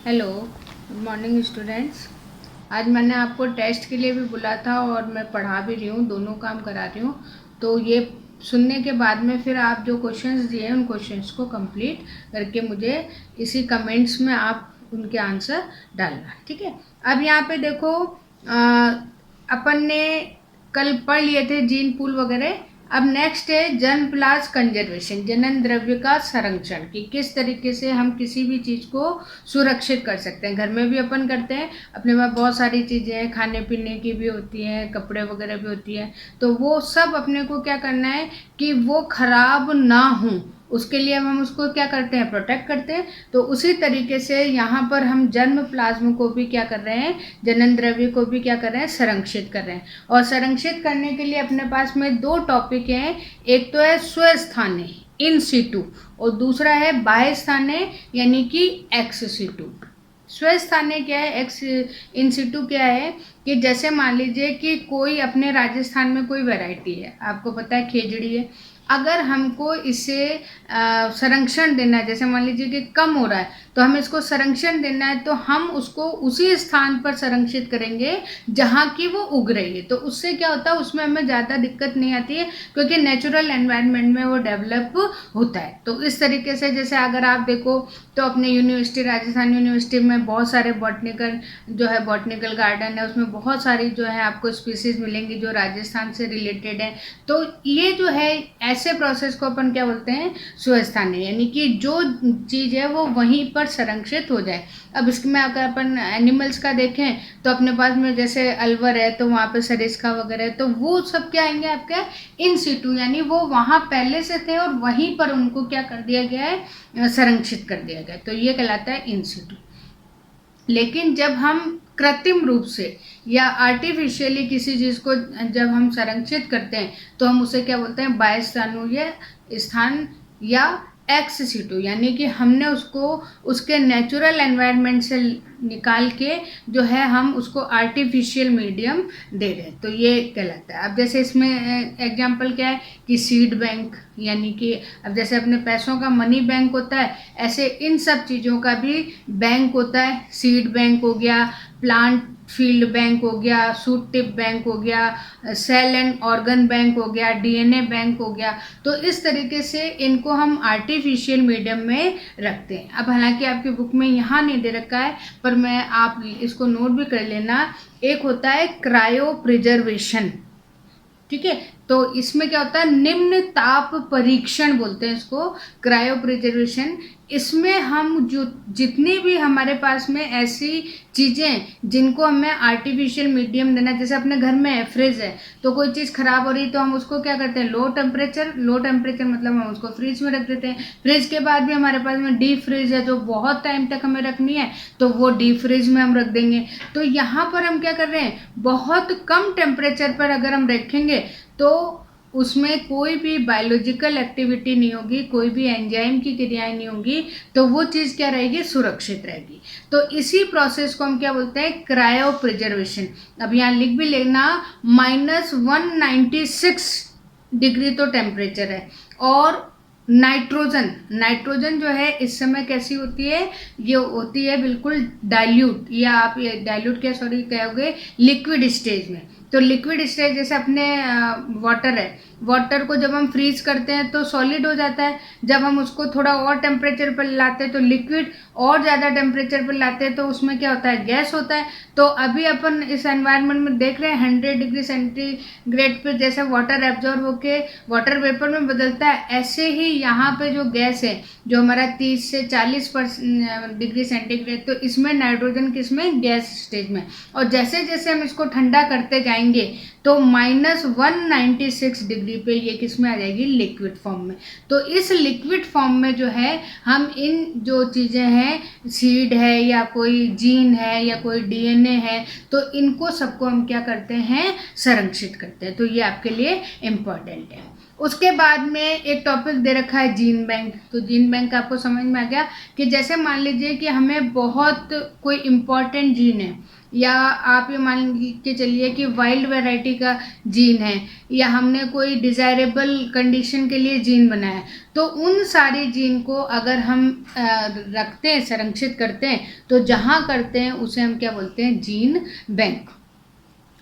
Hello, good morning students. आज मैंने आपको टेस्ट के लिए भी बुला था और मैं पढ़ा भी रही हूँ, दोनों काम करा रही हूँ। तो ये सुनने के बाद में फिर आप जो क्वेश्चंस दिए हैं उन क्वेश्चंस को कंप्लीट करके मुझे इसी कमेंट्स में आप उनके आंसर डालना, ठीक है। अब यहाँ पे देखो, अपन ने कल पढ़ लिए थे जीन पूल वगैरह। अब नेक्स्ट है जर्म प्लाज कंजर्वेशन, जनन द्रव्य का संरक्षण, कि किस तरीके से हम किसी भी चीज़ को सुरक्षित कर सकते हैं। घर में भी अपन करते हैं, अपने पास बहुत सारी चीज़ें हैं, खाने पीने की भी होती हैं, कपड़े वगैरह भी होती हैं, तो वो सब अपने को क्या करना है कि वो खराब ना हो, उसके लिए हम उसको क्या करते हैं, प्रोटेक्ट करते हैं। तो उसी तरीके से यहाँ पर हम जर्म प्लाज्म को भी क्या कर रहे हैं, जनन द्रव्य को भी क्या कर रहे हैं, संरक्षित कर रहे हैं। और संरक्षित करने के लिए अपने पास में दो टॉपिक हैं, एक तो है स्वस्थाने इन सीटू और दूसरा है बाह्य स्थाने यानी कि एक्स सीटू। स्वस्थाने क्या है, एक्स इन सीटू क्या है कि जैसे मान लीजिए कि कोई अपने राजस्थान में कोई वैरायटी है, आपको पता है खेजड़ी है, अगर हमको इसे संरक्षण देना है, जैसे मान लीजिए कि कम हो रहा है तो हमें इसको संरक्षण देना है, तो हम उसको उसी स्थान पर संरक्षित करेंगे जहाँ की वो उग रही है। तो उससे क्या होता है, उसमें हमें ज़्यादा दिक्कत नहीं आती है क्योंकि नेचुरल एनवायरनमेंट में वो डेवलप होता है। तो इस तरीके से जैसे अगर आप देखो तो अपने यूनिवर्सिटी, राजस्थान यूनिवर्सिटी में बहुत सारे बॉटनिकल जो है बॉटनिकल गार्डन है, उसमें बहुत सारी जो है आपको स्पीसीज मिलेंगी जो राजस्थान से रिलेटेड है। तो ये जो है ऐसे प्रोसेस को अपन क्या बोलते हैं, स्वस्थानीय, यानी कि जो चीज़ है वो वहीं पर संरक्षित हो जाए। अब इसमें अगर अपन एनिमल्स का देखें तो अपने पास में जैसे अलवर है तो वहाँ पे सरिस्का वगैरह है, तो वो सब क्या आएंगे आपके इन सीटू, यानी वो वहाँ पहले से थे और वहीं पर उनको क्या कर दिया गया है, संरक्षित कर दिया गया। तो ये कहलाता है इन सीटू। लेकिन जब हम कृत्रिम रूप से या आर्टिफिशियली किसी चीज़ को जब हम संरक्षित करते हैं तो हम उसे क्या बोलते हैं, बाह्य स्थानीय स्थान या एक्स सीटू, यानी कि हमने उसको उसके नेचुरल एनवायरनमेंट से निकाल के जो है हम उसको आर्टिफिशियल मीडियम दे रहे हैं, तो ये कहलाता है। अब जैसे इसमें एग्जांपल क्या है कि सीड बैंक, यानी कि अब जैसे अपने पैसों का मनी बैंक होता है, ऐसे इन सब चीज़ों का भी बैंक होता है। सीड बैंक हो गया, प्लांट फील्ड बैंक हो गया, सूट टिप बैंक हो गया, सेल एंड ऑर्गन बैंक हो गया, डीएनए बैंक हो गया। तो इस तरीके से इनको हम आर्टिफिशियल मीडियम में रखते हैं। अब हालांकि आपकी बुक में यहाँ नहीं दे रखा है, पर मैं आप इसको नोट भी कर लेना। एक होता है क्रायो प्रिजर्वेशन, ठीक है। तो इसमें क्या होता है, निम्न ताप परीक्षण बोलते हैं इसको, क्रायो प्रिजर्वेशन। इसमें हम जो जितनी भी हमारे पास में ऐसी चीज़ें जिनको हमें आर्टिफिशियल मीडियम देना, जैसे अपने घर में है फ्रिज है, तो कोई चीज़ खराब हो रही तो हम उसको क्या करते हैं, लो टेम्परेचर मतलब हम उसको फ्रिज में रख देते हैं। फ्रिज के बाद भी हमारे पास में डीप फ्रिज है जो बहुत टाइम तक हमें रखनी है, तो वो डीप फ्रिज में हम रख देंगे। तो यहाँ पर हम क्या कर रहे हैं, बहुत कम टेम्परेचर पर अगर हम रखेंगे तो उसमें कोई भी बायोलॉजिकल एक्टिविटी नहीं होगी, कोई भी एंजाइम की क्रियाएं नहीं होंगी, तो वो चीज़ क्या रहेगी, सुरक्षित रहेगी। तो इसी प्रोसेस को हम क्या बोलते हैं, क्रायो प्रिजर्वेशन। अब यहाँ लिख भी लेना, -196 डिग्री तो टेम्परेचर है। और नाइट्रोजन जो है इस समय कैसी होती है, ये होती है बिल्कुल डाइल्यूट, या आप ये डाइल्यूट क्या सॉरी कहोगे, लिक्विड स्टेज में। तो लिक्विड स्टेज जैसे अपने वाटर है, वाटर को जब हम फ्रीज करते हैं तो सॉलिड हो जाता है, जब हम उसको थोड़ा और टेम्परेचर पर लाते हैं तो लिक्विड, और ज़्यादा टेम्परेचर पर लाते हैं तो उसमें क्या होता है, गैस होता है। तो अभी अपन इस एनवायरनमेंट में देख रहे हैं 100 डिग्री सेंटीग्रेड पे जैसे वाटर एब्जॉर्ब होके वाटर वेपर में बदलता है, ऐसे ही यहाँ पे जो गैस है जो हमारा 30 से 40 डिग्री सेंटीग्रेड, तो इसमें नाइट्रोजन किसमें, गैस स्टेज में। और जैसे जैसे हम इसको ठंडा करते जाएंगे तो -196 डिग्री पे ये किस में आ जाएगी, लिक्विड फॉर्म में। तो इस लिक्विड फॉर्म में जो है हम इन जो चीज़ें हैं, सीड है या कोई जीन है या कोई डीएनए है, तो इनको सबको हम क्या करते हैं, संरक्षित करते हैं। तो ये आपके लिए इम्पॉर्टेंट है। उसके बाद में एक टॉपिक दे रखा है जीन बैंक। तो जीन बैंक आपको समझ में आ गया कि जैसे मान लीजिए कि हमें बहुत कोई इम्पॉर्टेंट जीन है, या आप ये मान के चलिए कि वाइल्ड वैरायटी का जीन है, या हमने कोई डिज़ायरेबल कंडीशन के लिए जीन बनाया है, तो उन सारे जीन को अगर हम रखते हैं, संरक्षित करते हैं, तो जहाँ करते हैं उसे हम क्या बोलते हैं, जीन बैंक।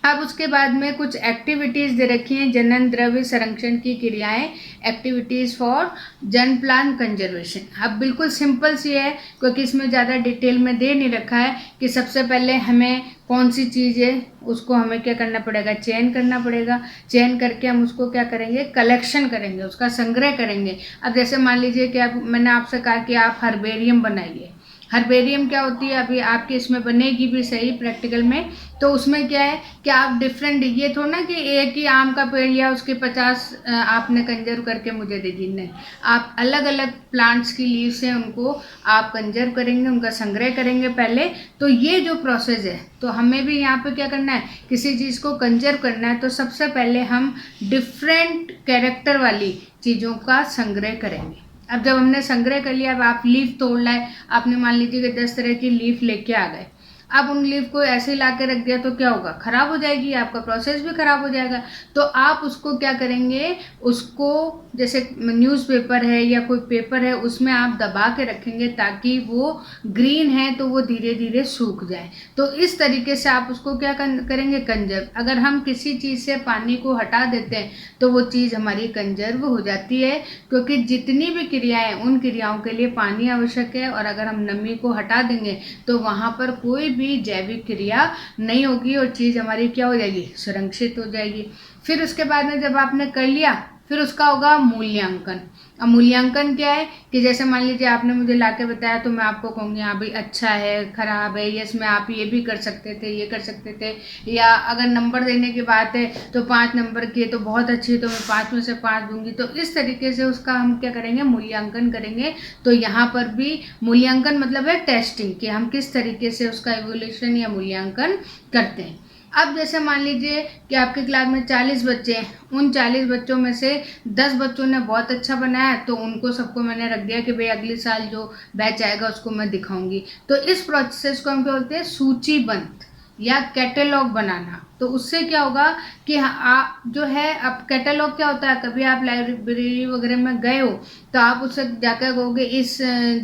अब उसके बाद में कुछ एक्टिविटीज़ दे रखी हैं, जनन द्रव्य संरक्षण की क्रियाएं, एक्टिविटीज़ फॉर जन प्लांट कंजर्वेशन। अब बिल्कुल सिंपल सी है, क्योंकि इसमें ज़्यादा डिटेल में दे नहीं रखा है कि सबसे पहले हमें कौन सी चीज़ है उसको हमें क्या करना पड़ेगा, चयन करना पड़ेगा। चयन करके हम उसको क्या करेंगे, कलेक्शन करेंगे, उसका संग्रह करेंगे। अब जैसे मान लीजिए कि मैंने आपसे कहा कि आप हर्बेरियम बनाइए। हर्बेरियम क्या होती है, अभी आपके इसमें बनेगी भी सही प्रैक्टिकल में। तो उसमें क्या है कि आप डिफरेंट, ये थोड़ा ना कि एक ही आम का पेड़ या उसके 50 आपने कंजर्व करके मुझे दे दी, नहीं। आप अलग अलग प्लांट्स की लीव से उनको आप कंजर्व करेंगे, उनका संग्रह करेंगे पहले। तो ये जो प्रोसेस है, तो हमें भी यहाँ पे क्या करना है, किसी चीज़ को कंजर्व करना है, तो सबसे पहले हम डिफरेंट कैरेक्टर वाली चीज़ों का संग्रह करेंगे। अब जब हमने संग्रह कर लिया, अब आप लीफ तोड़ लाए, आपने मान लीजिए कि 10 तरह की लीफ लेके आ गए। अब उन लीफ को ऐसे ला के रख दिया तो क्या होगा, खराब हो जाएगी, आपका प्रोसेस भी खराब हो जाएगा। तो आप उसको क्या करेंगे, उसको जैसे न्यूज़पेपर है या कोई पेपर है, उसमें आप दबा के रखेंगे ताकि वो ग्रीन है तो वो धीरे धीरे सूख जाए। तो इस तरीके से आप उसको क्या करेंगे, कंजर्व। अगर हम किसी चीज़ से पानी को हटा देते हैं तो वो चीज़ हमारी कंजर्व हो जाती है, क्योंकि जितनी भी क्रियाएं, उन क्रियाओं के लिए पानी आवश्यक है। और अगर हम नमी को हटा देंगे तो वहाँ पर कोई भी जैविक क्रिया नहीं होगी और चीज़ हमारी क्या हो जाएगी, सुरक्षित हो जाएगी। फिर उसके बाद में जब आपने कर लिया, फिर उसका होगा मूल्यांकन। अब मूल्यांकन क्या है कि जैसे मान लीजिए आपने मुझे लाके बताया, तो मैं आपको कहूँगी हाँ भाई अच्छा है, खराब है, ये इसमें आप ये भी कर सकते थे, ये कर सकते थे। या अगर नंबर देने की बात है तो 5 नंबर की है तो बहुत अच्छी है, तो मैं 5 में से 5 दूंगी। तो इस तरीके से उसका हम क्या करेंगे, मूल्यांकन करेंगे। तो यहाँ पर भी मूल्यांकन मतलब है टेस्टिंग, कि हम किस तरीके से उसका इवोल्यूशन या मूल्यांकन करते हैं। अब जैसे मान लीजिए कि आपकी क्लास में 40 बच्चे हैं, उन 40 बच्चों में से 10 बच्चों ने बहुत अच्छा बनाया, तो उनको सबको मैंने रख दिया कि भाई अगले साल जो बैच आएगा उसको मैं दिखाऊंगी। तो इस प्रोसेस को हम क्या बोलते हैं, सूचीबद्ध या कैटलॉग बनाना। तो उससे क्या होगा कि आप जो है, अब कैटलॉग क्या होता है, कभी आप लाइब्रेरी वगैरह में गए हो तो आप उससे जाकर कहोगे इस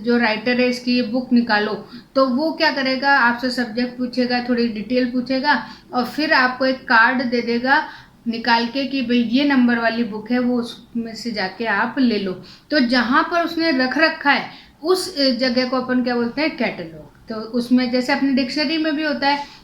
जो राइटर है इसकी ये बुक निकालो, तो वो क्या करेगा, आपसे सब्जेक्ट पूछेगा, थोड़ी डिटेल पूछेगा, और फिर आपको एक कार्ड दे देगा निकाल के कि भाई ये नंबर वाली बुक है, वो उसमें से जाके आप ले लो। तो जहाँ पर उसने रख रखा है उस जगह को अपन क्या बोलते हैं, कैटलॉग। तो उसमें जैसे अपने डिक्शनरी में भी होता है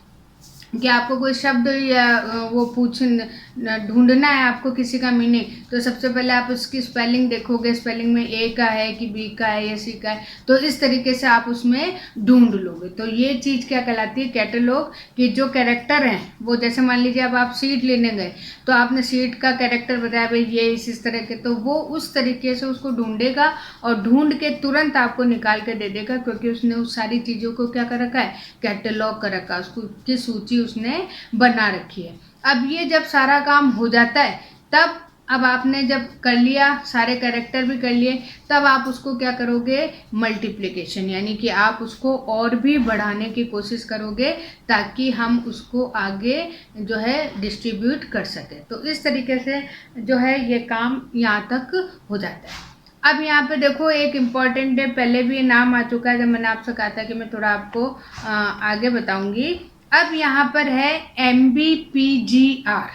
कि आपको कोई शब्द या वो ढूंढना है, आपको किसी का मीनिंग, तो सबसे पहले आप उसकी स्पेलिंग देखोगे, स्पेलिंग में ए का है कि बी का है या सी का है, तो इस तरीके से आप उसमें ढूंढ लोगे। तो ये चीज़ क्या कहलाती है, कैटलॉग। कि जो कैरेक्टर हैं वो, जैसे मान लीजिए अब आप सीट लेने गए तो आपने सीट का कैरेक्टर बताया भाई ये इस तरह के, तो वो उस तरीके से उसको ढूंढेगा और ढूंढ के तुरंत आपको निकाल के दे देगा, क्योंकि उसने उस सारी चीज़ों को क्या कर रखा है, कैटलॉग कर रखा है, उसको की सूची उसने बना रखी है। अब ये जब सारा काम हो जाता है, तब अब आपने जब कर लिया, सारे कैरेक्टर भी कर लिए, तब आप उसको क्या करोगे, मल्टीप्लिकेशन, यानी कि आप उसको और भी बढ़ाने की कोशिश करोगे ताकि हम उसको आगे जो है डिस्ट्रीब्यूट कर सकें। तो इस तरीके से जो है ये काम यहाँ तक हो जाता है। अब यहाँ पे देखो एक इम्पॉर्टेंट है, पहले भी नाम आ चुका है जब मैंने आपसे कहा था कि मैं थोड़ा आपको आगे बताऊंगी। अब यहाँ पर है MBPGR,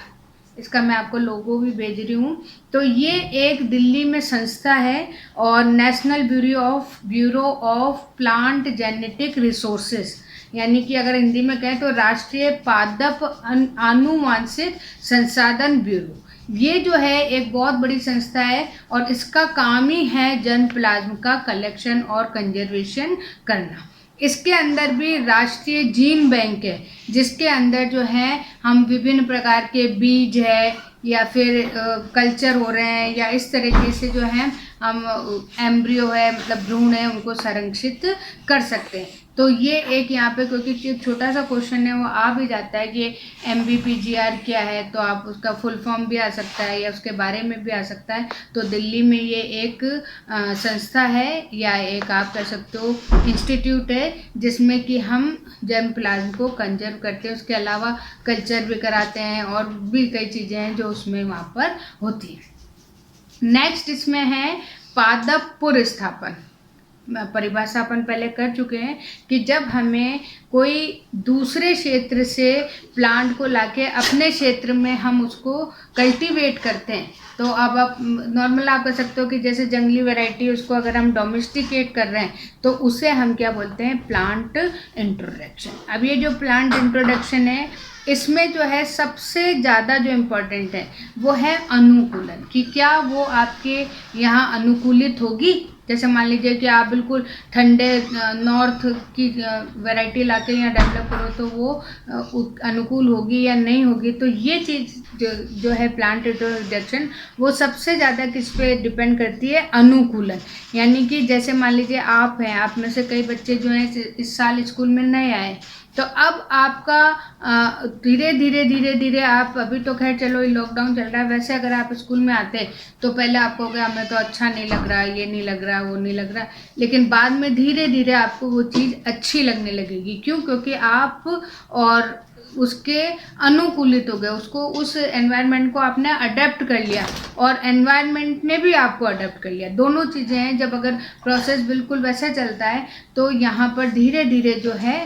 इसका मैं आपको लोगो भी भेज रही हूँ। तो ये एक दिल्ली में संस्था है और national bureau of plant genetic resources, यानी कि अगर हिंदी में कहें तो राष्ट्रीय पादप आनुवांशिक संसाधन ब्यूरो। ये जो है एक बहुत बड़ी संस्था है और इसका काम ही है जन प्लाज्म का कलेक्शन और कंजर्वेशन करना। इसके अंदर भी राष्ट्रीय जीन बैंक है, जिसके अंदर जो है हम विभिन्न प्रकार के बीज है या फिर कल्चर हो रहे हैं या इस तरीके से जो है हम एम्ब्रियो है मतलब भ्रूण है उनको संरक्षित कर सकते हैं। तो ये एक यहाँ पे, क्योंकि एक छोटा सा क्वेश्चन है वो आ भी जाता है कि MBPGR क्या है, तो आप उसका फुल फॉर्म भी आ सकता है या उसके बारे में भी आ सकता है। तो दिल्ली में ये एक संस्था है या एक आप कह सकते हो इंस्टीट्यूट है जिसमें कि हम जर्म प्लाज्म को कंजर्व करते हैं। उसके अलावा कल्चर भी कराते हैं और भी कई चीज़ें हैं जो उसमें वहाँ पर होती हैं। नेक्स्ट इसमें है पादप पुनर्स्थापन। परिभाषा अपन पहले कर चुके हैं कि जब हमें कोई दूसरे क्षेत्र से प्लांट को लाके अपने क्षेत्र में हम उसको कल्टीवेट करते हैं। तो अब आप नॉर्मल आप कह सकते हो कि जैसे जंगली वैरायटी उसको अगर हम डोमेस्टिकेट कर रहे हैं तो उसे हम क्या बोलते हैं, प्लांट इंट्रोडक्शन। अब ये जो प्लांट इंट्रोडक्शन है इसमें जो है सबसे ज़्यादा जो इम्पोर्टेंट है वो है अनुकूलन, कि क्या वो आपके यहाँ अनुकूलित होगी। जैसे मान लीजिए कि आप बिल्कुल ठंडे नॉर्थ की वैरायटी लाके यहाँ डेवलप करो तो वो अनुकूल होगी या नहीं होगी। तो ये चीज़ जो है प्लांट इंट्रोडक्शन वो सबसे ज़्यादा किस पे डिपेंड करती है, अनुकूलन। यानी कि जैसे मान लीजिए आप हैं, आप में से कई बच्चे जो हैं इस साल स्कूल में नए आए, तो अब आपका धीरे धीरे आप, अभी तो खैर चलो लॉकडाउन चल रहा है, वैसे अगर आप स्कूल में आते तो पहले आपको कहोगे हमें तो अच्छा नहीं लग रहा, ये नहीं लग रहा, वो नहीं लग रहा, लेकिन बाद में धीरे धीरे आपको वो चीज़ अच्छी लगने लगेगी। क्यों? क्योंकि आप और उसके अनुकूलित हो गए, उसको उस एनवायरनमेंट को आपने अडेप्ट कर लिया और एनवायरनमेंट ने भी आपको अडेप्ट कर लिया। दोनों चीज़ें हैं। जब अगर प्रोसेस बिल्कुल वैसा चलता है तो यहाँ पर धीरे धीरे जो है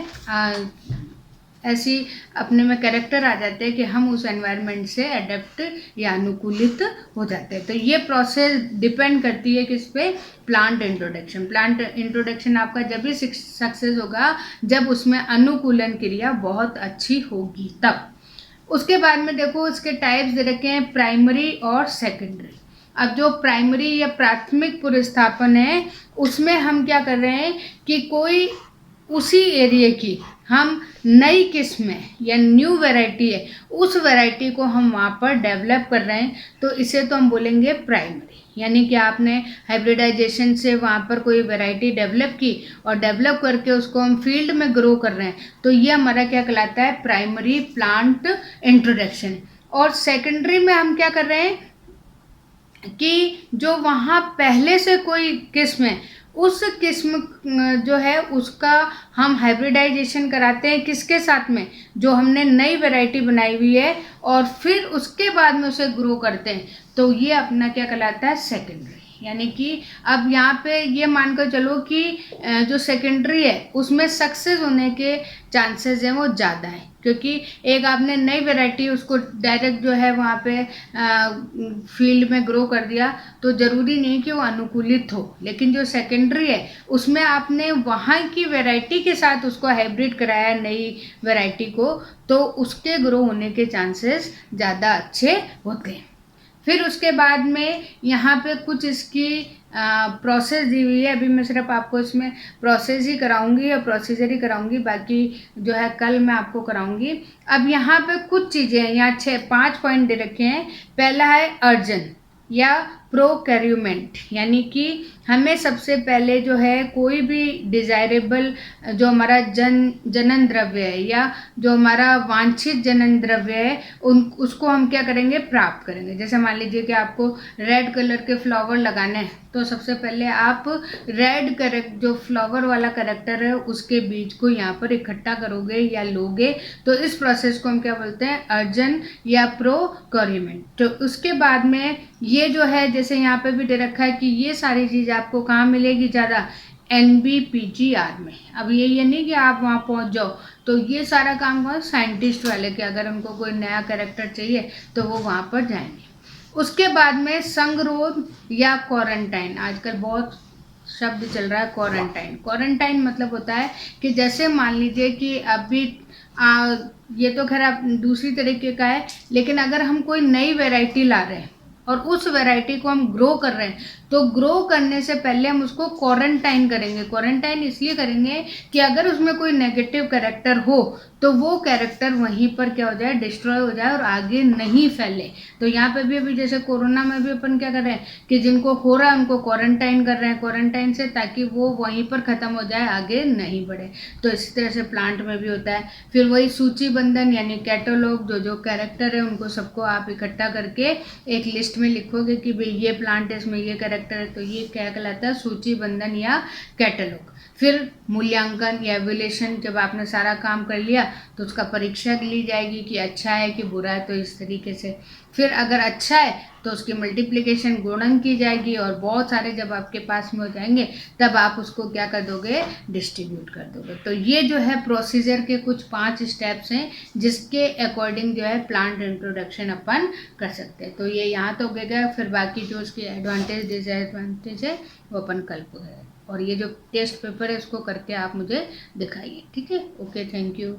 ऐसी अपने में कैरेक्टर आ जाते हैं कि हम उस एनवायरनमेंट से अडेप्ट या अनुकूलित हो जाते हैं। तो ये प्रोसेस डिपेंड करती है किस पे, प्लांट इंट्रोडक्शन। प्लांट इंट्रोडक्शन आपका जब भी सक्सेस होगा जब उसमें अनुकूलन क्रिया बहुत अच्छी होगी तब। उसके बाद में देखो इसके टाइप्स दे रखे हैं, प्राइमरी और सेकेंडरी। अब जो प्राइमरी या प्राथमिक पुनर्स्थापन है उसमें हम क्या कर रहे हैं कि कोई उसी एरिया की हम नई किस्म या न्यू वैरायटी है उस वैरायटी को हम वहाँ पर डेवलप कर रहे हैं, तो इसे तो हम बोलेंगे प्राइमरी। यानी कि आपने हाइब्रिडाइजेशन से वहाँ पर कोई वैरायटी डेवलप की और डेवलप करके उसको हम फील्ड में ग्रो कर रहे हैं, तो ये हमारा क्या कहलाता है, प्राइमरी प्लांट इंट्रोडक्शन। और सेकेंडरी में हम क्या कर रहे हैं कि जो वहाँ पहले से कोई किस्म है उस किस्म जो है उसका हम हाइब्रिडाइजेशन कराते हैं, किसके साथ में, जो हमने नई वैरायटी बनाई हुई है, और फिर उसके बाद में उसे ग्रो करते हैं। तो ये अपना क्या कहलाता है, सेकेंडरी। यानी कि अब यहाँ पे ये मानकर चलो कि जो सेकेंडरी है उसमें सक्सेस होने के चांसेस हैं वो ज़्यादा हैं, क्योंकि एक आपने नई वैरायटी उसको डायरेक्ट जो है वहाँ पे फील्ड में ग्रो कर दिया तो ज़रूरी नहीं कि वो अनुकूलित हो। लेकिन जो सेकेंडरी है उसमें आपने वहाँ की वैरायटी के साथ उसको हाइब्रिड कराया नई वैरायटी को, तो उसके ग्रो होने के चांसेस ज़्यादा अच्छे होते हैं। फिर उसके बाद में यहाँ पे कुछ इसकी प्रोसेस दी हुई है। अभी मैं सिर्फ आपको इसमें प्रोसेस ही कराऊंगी और प्रोसीजर ही कराऊंगी, बाकी जो है कल मैं आपको कराऊंगी। अब यहाँ पे कुछ चीज़ें हैं, यहाँ 5 पॉइंट दे रखे हैं। पहला है अर्जन या प्रोकैरियोमेंट, यानी कि हमें सबसे पहले जो है कोई भी डिज़ायरेबल जो हमारा जनन द्रव्य है या जो हमारा वांछित जनन द्रव्य है उसको हम क्या करेंगे, प्राप्त करेंगे। जैसे मान लीजिए कि आपको रेड कलर के फ्लावर लगाने हैं, तो सबसे पहले आप रेड जो फ्लावर वाला कैरेक्टर है उसके बीज को यहाँ पर इकट्ठा करोगे या लोगे, तो इस प्रोसेस को हम क्या बोलते हैं, अर्जन या प्रोकैरियोमेंट। तो उसके बाद में ये जो है जैसे यहाँ पे भी दे रखा है कि ये सारी चीज़ आपको कहाँ मिलेगी ज़्यादा, NBPGR में। अब ये नहीं कि आप वहाँ पहुँच जाओ, तो ये सारा काम हुआ साइंटिस्ट वाले के, अगर उनको कोई नया कैरेक्टर चाहिए तो वो वहाँ पर जाएंगे। उसके बाद में संगरोध या क्वारंटाइन, आजकल बहुत शब्द चल रहा है क्वारंटाइन। क्वारंटाइन मतलब होता है कि जैसे मान लीजिए कि अभी ये तो खैर आप दूसरी तरीके का है, लेकिन अगर हम कोई नई वैरायटी ला रहे हैं और उस वैरायटी को हम ग्रो कर रहे हैं तो ग्रो करने से पहले हम उसको क्वारंटाइन करेंगे। क्वारंटाइन इसलिए करेंगे कि अगर उसमें कोई नेगेटिव कैरेक्टर हो तो वो कैरेक्टर वहीं पर क्या हो जाए, डिस्ट्रॉय हो जाए और आगे नहीं फैले। तो यहाँ पे भी अभी जैसे कोरोना में भी अपन क्या कर रहे हैं कि जिनको हो रहा है उनको क्वारंटाइन कर रहे हैं, क्वारंटाइन से, ताकि वो वहीं पर ख़त्म हो जाए, आगे नहीं बढ़े। तो इसी तरह से प्लांट में भी होता है। फिर वही सूचीबंधन यानी कैटलॉग, जो जो कैरेक्टर है उनको सबको आप इकट्ठा करके एक लिस्ट में लिखोगे कि भाई ये प्लांट है, इसमें ये कैरेक्टर है, तो ये क्या कहलाता है, सूचीबंधन या कैटलॉग। फिर मूल्यांकन या एवल्यूएशन, जब आपने सारा काम कर लिया तो उसका परीक्षा ली जाएगी कि अच्छा है कि बुरा है, तो इस तरीके से। फिर अगर अच्छा है तो उसकी मल्टीप्लिकेशन, गुणन की जाएगी, और बहुत सारे जब आपके पास में हो जाएंगे तब आप उसको क्या कर दोगे, डिस्ट्रीब्यूट कर दोगे। तो ये जो है प्रोसीजर के कुछ 5 स्टेप्स हैं जिसके अकॉर्डिंग जो है प्लांट इंट्रोडक्शन अपन कर सकते हैं। तो ये यहाँ तो हो गया, फिर बाकी जो उसकी एडवांटेज डिसएडवांटेज है वो अपन कल को है। और ये जो टेस्ट पेपर है उसको करके आप मुझे दिखाइए, ठीक है। Okay, thank you.